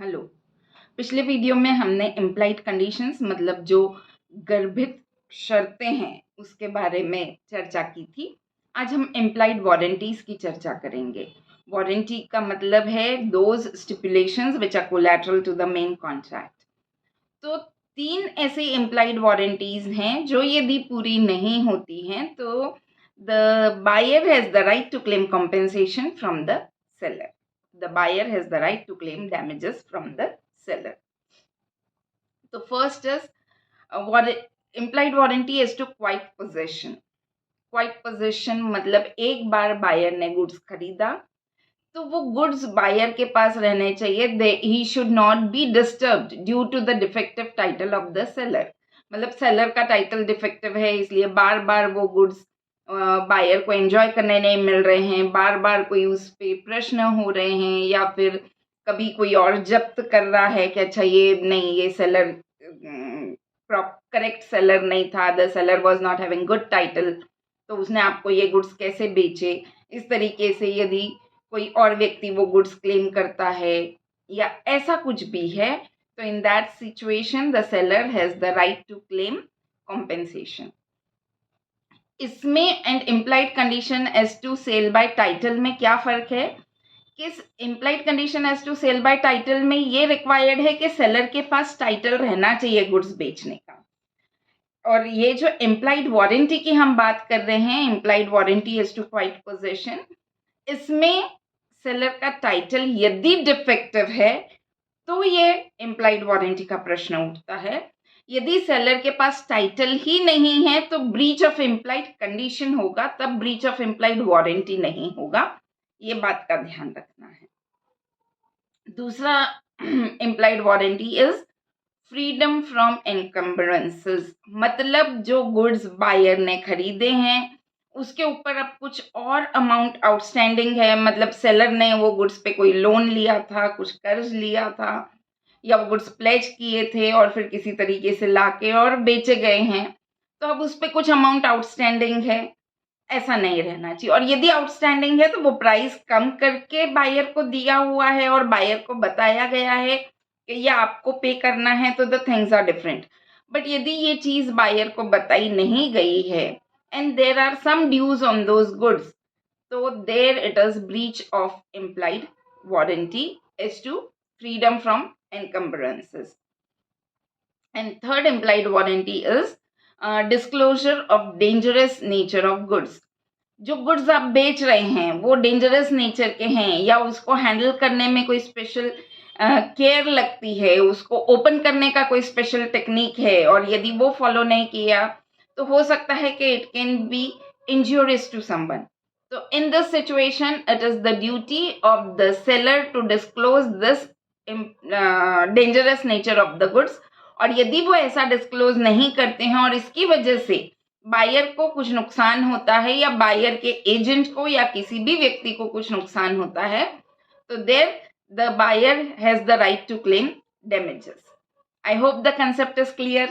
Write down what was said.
Hello. पिछले video में हमने इम्प्लाइड कंडीशंस मतलब जो गर्भित शर्तें हैं उसके बारे में चर्चा की थी। आज हम इम्प्लाइड वारंटीज की चर्चा करेंगे। वारंटी का मतलब है those stipulations which are collateral to the main contract. तो 3 ऐसी इम्प्लाइड वारंटीज हैं जो यदि पूरी नहीं होती हैं तो the buyer has the right to claim compensation from the seller. The buyer has the right to claim damages from the seller. So first is what implied warranty is to quiet possession. Quiet possession मतलब एक बार buyer ने goods खरीदा तो वो goods buyer के पास रहने चाहिए. He should not be disturbed due to the defective title of the seller. मतलब सेलर का टाइटल डिफेक्टिव है इसलिए बार बार वो गुड्स बायर को एंजॉय करने नहीं मिल रहे हैं, बार बार कोई उस पे प्रश्न हो रहे हैं या फिर कभी कोई और जब्त कर रहा है कि अच्छा ये नहीं, ये सेलर करेक्ट सेलर नहीं था, the seller was not having good title, तो उसने आपको ये गुड्स कैसे बेचे. इस तरीके से यदि कोई और व्यक्ति वो गुड्स क्लेम करता है या ऐसा कुछ भी है तो in that situation the seller has the right to claim compensation. इसमें and implied condition as to sale by title में क्या फर्क है? किस implied condition as to sale by title में ये रिक्वायर्ड है कि सेलर के पास टाइटल रहना चाहिए गुड्स बेचने का. और ये जो इम्प्लाइड वारंटी की हम बात कर रहे हैं, implied warranty as to quiet possession, इसमें सेलर का टाइटल यदि डिफेक्टिव है तो ये इम्प्लाइड वारंटी का प्रश्न उठता है. यदि सेलर के पास टाइटल ही नहीं है तो ब्रीच ऑफ इम्प्लाइड कंडीशन होगा, तब ब्रीच ऑफ इम्प्लाइड वारंटी नहीं होगा. ये बात का ध्यान रखना है. दूसरा implied warranty is freedom from encumbrances. मतलब जो गुड्स बायर ने खरीदे हैं उसके ऊपर अब कुछ और अमाउंट आउटस्टैंडिंग है, मतलब सेलर ने वो गुड्स पे कोई लोन लिया था, कुछ कर्ज लिया था या वो गुड्स प्लेज किए थे और फिर किसी तरीके से लाके और बेचे गए हैं, तो अब उस पर कुछ अमाउंट आउटस्टैंडिंग है. ऐसा नहीं रहना चाहिए. और यदि आउटस्टैंडिंग है तो वो प्राइस कम करके बायर को दिया हुआ है और बायर को बताया गया है कि ये आपको पे करना है, तो the things are different. But यदि ये चीज बायर को बताई नहीं गई है and there are some dues on those goods, तो there it is breach of implied warranty as to freedom from encumbrances. And third implied warranty is disclosure of dangerous nature of goods. जो goods आप बेच रहे हैं वो dangerous nature के हैं या उसको हैंडल करने में कोई स्पेशल केयर लगती है, उसको ओपन करने का कोई स्पेशल टेक्निक है और यदि वो फॉलो नहीं किया तो हो सकता है कि it can be injurious to someone. तो in this situation it is the duty of the seller to disclose this dangerous nature of the goods. और यदि वो ऐसा डिस्क्लोज नहीं करते हैं और इसकी वजह से बायर को कुछ नुकसान होता है या बायर के एजेंट को या किसी भी व्यक्ति को कुछ नुकसान होता है, तो there the buyer has the right to claim damages. I hope the concept is clear.